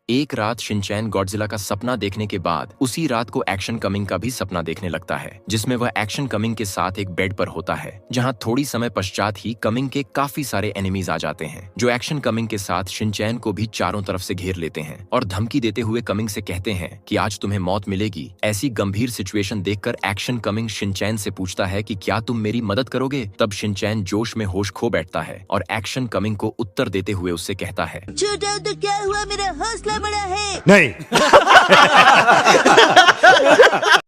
एक रात Shinchan Godzilla का सपना देखने के बाद उसी रात को एक्शन कमिंग का भी सपना देखने लगता है, जिसमें वह एक्शन कमिंग के साथ एक बेड पर होता है, जहां थोड़ी समय पश्चात ही कमिंग के काफी सारे एनिमीज आ जाते हैं, जो एक्शन कमिंग के साथ शिनचैन को भी चारों तरफ से घेर लेते हैं और धमकी देते हुए कमिंग से कहते हैं कि आज तुम्हें मौत मिलेगी। ऐसी गंभीर सिचुएशन देखकर एक्शन कमिंग शिनचैन से पूछता है कि क्या तुम मेरी मदद करोगे। तब शिनचैन जोश में होश खो बैठता है और एक्शन कमिंग को उत्तर देते हुए उससे कहता है, छोटा तो क्या हुआ, मेरा हौसला बड़ा है। नहीं।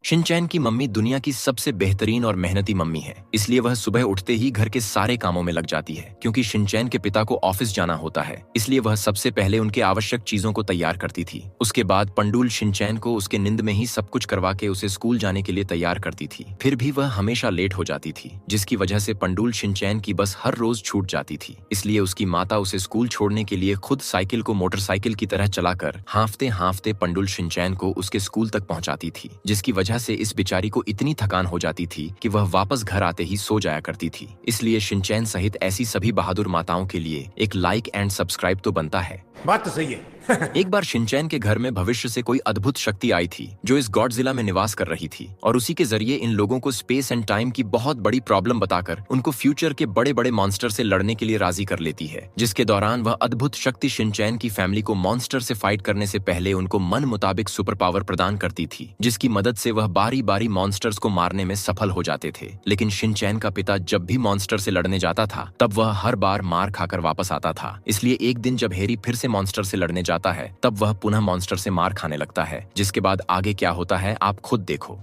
शिनचैन की मम्मी दुनिया की सबसे बेहतरीन और मेहनती मम्मी है, इसलिए वह सुबह उठते ही घर के सारे कामों में लग जाती है। क्योंकि शिनचैन के पिता को ऑफिस जाना होता है, इसलिए वह सबसे पहले उनके आवश्यक चीजों को तैयार करती थी। उसके बाद पंडुल शिनचैन को उसके नींद में ही सब कुछ करवा के उसे स्कूल जाने के लिए तैयार करती थी। फिर भी वह हमेशा लेट हो जाती थी, जिसकी वजह से पंडुल शिनचैन की बस हर रोज छूट जाती थी। इसलिए उसकी माता उसे स्कूल छोड़ने के लिए खुद साइकिल को मोटरसाइकिल की तरह चलाकर हांफते हांफते पंडुल शिनचैन को उसके स्कूल तक पहुंचाती थी, जिसकी वजह से इस बेचारी को इतनी थकान हो जाती थी कि वह वापस घर आते ही सो जाया करती थी। इसलिए शिनचैन सहित ऐसी सभी बहादुर माताओं के लिए एक लाइक एंड सब्सक्राइब तो बनता है। बात तो सही है। एक बार शिनचैन के घर में भविष्य से कोई अद्भुत शक्ति आई थी, जो इस गॉडजिला में निवास कर रही थी, और उसी के जरिए इन लोगों को स्पेस एंड टाइम की बहुत बड़ी प्रॉब्लम बताकर उनको फ्यूचर के बड़े बड़े मॉन्स्टर से लड़ने के लिए राजी कर लेती है। जिसके दौरान वह अद्भुत शक्ति शिनचैन की फैमिली को मॉन्स्टर से फाइट करने से पहले उनको मन मुताबिक सुपर पावर प्रदान करती थी, जिसकी मदद से वह बारी बारी मॉन्स्टर्स को मारने में सफल हो जाते थे। लेकिन शिनचैन का पिता जब भी मॉन्स्टर से लड़ने जाता था, तब वह हर बार मार खाकर वापस आता था। इसलिए एक दिन जब हैरी फिर से मॉन्स्टर से लड़ने जाता है, तब वह पुनः मॉन्स्टर से मार खाने लगता है। जिसके बाद आगे क्या होता है आप खुद देखो।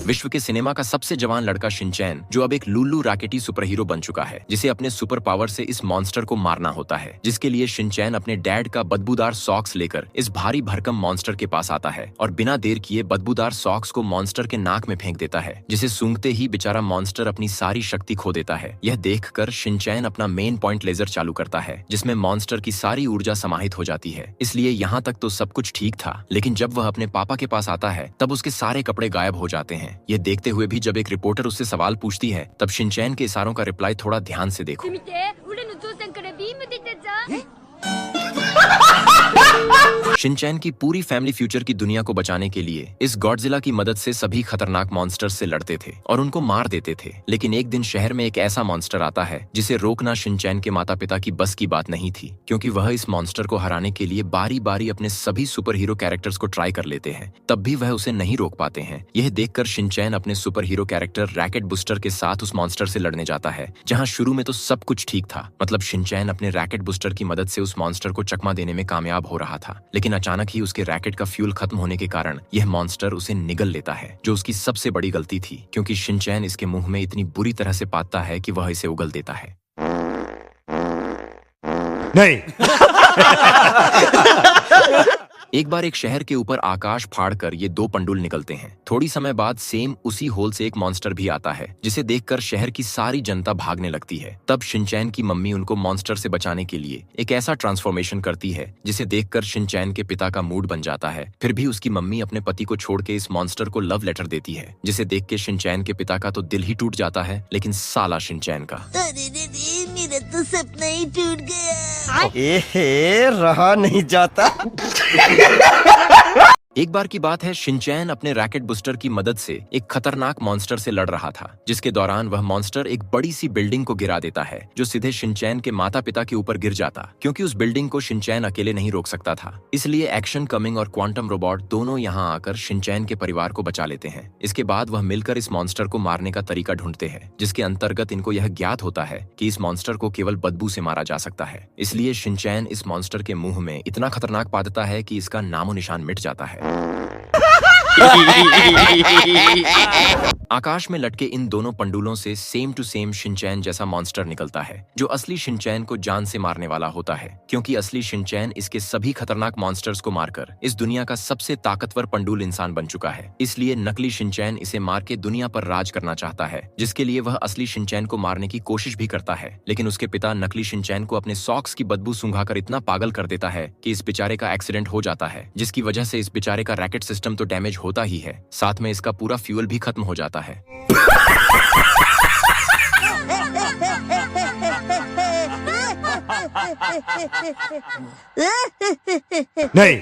विश्व के सिनेमा का सबसे जवान लड़का शिनचैन, जो अब एक लुल्लू रैकेटी सुपर हीरो बन चुका है, जिसे अपने सुपर पावर से इस मॉन्स्टर को मारना होता है, जिसके लिए शिनचैन अपने डैड का बदबूदार सॉक्स लेकर इस भारी भरकम मॉन्स्टर के पास आता है और बिना देर किए बदबूदार सॉक्स को मॉन्स्टर के नाक में फेंक देता है, जिसे सूंघते ही बेचारा मॉन्स्टर अपनी सारी शक्ति खो देता है। यह देखकर शिनचैन अपना मेन पॉइंट लेजर चालू करता है, जिसमें मॉन्स्टर की सारी ऊर्जा समाहित हो जाती है। इसलिए यहाँ तक तो सब कुछ ठीक था, लेकिन जब वह अपने पापा के पास आता है, तब उसके सारे कपड़े गायब हो जाते हैं। यह देखते हुए भी जब एक रिपोर्टर उससे सवाल पूछती है, तब शिनचैन के इशारों का रिप्लाई थोड़ा ध्यान से देखो। शिनचैन की पूरी फैमिली फ्यूचर की दुनिया को बचाने के लिए इस गॉडजिला की मदद से सभी खतरनाक मॉन्स्टर्स से लड़ते थे और उनको मार देते थे। लेकिन एक दिन शहर में एक ऐसा मॉन्स्टर आता है जिसे रोकना शिनचैन के माता पिता की बस की बात नहीं थी, क्योंकि वह इस मॉन्स्टर को हराने के लिए बारी बारी अपने सभी सुपर हीरो कैरेक्टर्स को ट्राई कर लेते हैं, तब भी वह उसे नहीं रोक पाते हैं। यह देखकर शिनचैन अपने super hero character racket booster के साथ उस मॉन्स्टर से लड़ने जाता है, जहाँ शुरू में तो सब कुछ ठीक था। मतलब शिनचैन अपने रैकेट बुस्टर की मदद से उस मॉन्स्टर को चकमा देने में कामयाब हो रहा था, लेकिन अचानक ही उसके रैकेट का फ्यूल खत्म होने के कारण यह मॉन्स्टर उसे निगल लेता है, जो उसकी सबसे बड़ी गलती थी, क्योंकि शिनचैन इसके मुंह में इतनी बुरी तरह से पाता है कि वह इसे उगल देता है। नहीं। एक बार एक शहर के ऊपर आकाश फाड़कर ये दो पंडुल निकलते हैं। थोड़ी समय बाद सेम उसी होल से एक मॉन्स्टर भी आता है, जिसे देखकर शहर की सारी जनता भागने लगती है। तब शिनचैन की मम्मी उनको मॉन्स्टर से बचाने के लिए एक ऐसा ट्रांसफॉर्मेशन करती है, जिसे देखकर शिनचैन के पिता का मूड बन जाता है। फिर भी उसकी मम्मी अपने पति को छोड़ के इस मॉन्स्टर को लव लेटर देती है, जिसे देख के शिनचैन के पिता का तो दिल ही टूट जाता है, लेकिन साला शिनचैन का। अरे रे, मेरा तो सपना ही टूट गया। एहे, रहा नहीं जाता। एक बार की बात है, शिनचैन अपने रैकेट बुस्टर की मदद से एक खतरनाक मॉन्स्टर से लड़ रहा था, जिसके दौरान वह मॉन्स्टर एक बड़ी सी बिल्डिंग को गिरा देता है, जो सीधे शिनचैन के माता पिता के ऊपर गिर जाता, क्योंकि उस बिल्डिंग को शिनचैन अकेले नहीं रोक सकता था। इसलिए एक्शन कमिंग और क्वांटम रोबोट दोनों यहाँ आकर शिनचैन के परिवार को बचा लेते हैं। इसके बाद वह मिलकर इस मॉन्स्टर को मारने का तरीका ढूंढते हैं, जिसके अंतर्गत इनको यह ज्ञात होता है कि इस मॉन्स्टर को केवल बदबू से मारा जा सकता है। इसलिए शिनचैन इस मॉन्स्टर के मुंह में इतना खतरनाक पा देता है कि इसका नामो निशान मिट जाता है। आकाश में लटके इन दोनों पंडुलों से सेम टू सेम शिनचैन जैसा मॉन्स्टर निकलता है, जो असली शिनचैन को जान से मारने वाला होता है, क्योंकि असली शिनचैन इसके सभी खतरनाक मॉन्स्टर्स को मारकर इस दुनिया का सबसे ताकतवर पंडुल इंसान बन चुका है। इसलिए नकली शिनचैन इसे मार के दुनिया पर राज करना चाहता है, जिसके लिए वह असली शिनचैन को मारने की कोशिश भी करता है। लेकिन उसके पिता नकली शिनचैन को अपने सॉक्स की बदबू सूंघाकर इतना पागल कर देता है कि इस बेचारे का एक्सीडेंट हो जाता है, जिसकी वजह से इस बेचारे का रैकेट सिस्टम तो डैमेज होता ही है, साथ में इसका पूरा फ्यूल भी खत्म हो जाता है। नहीं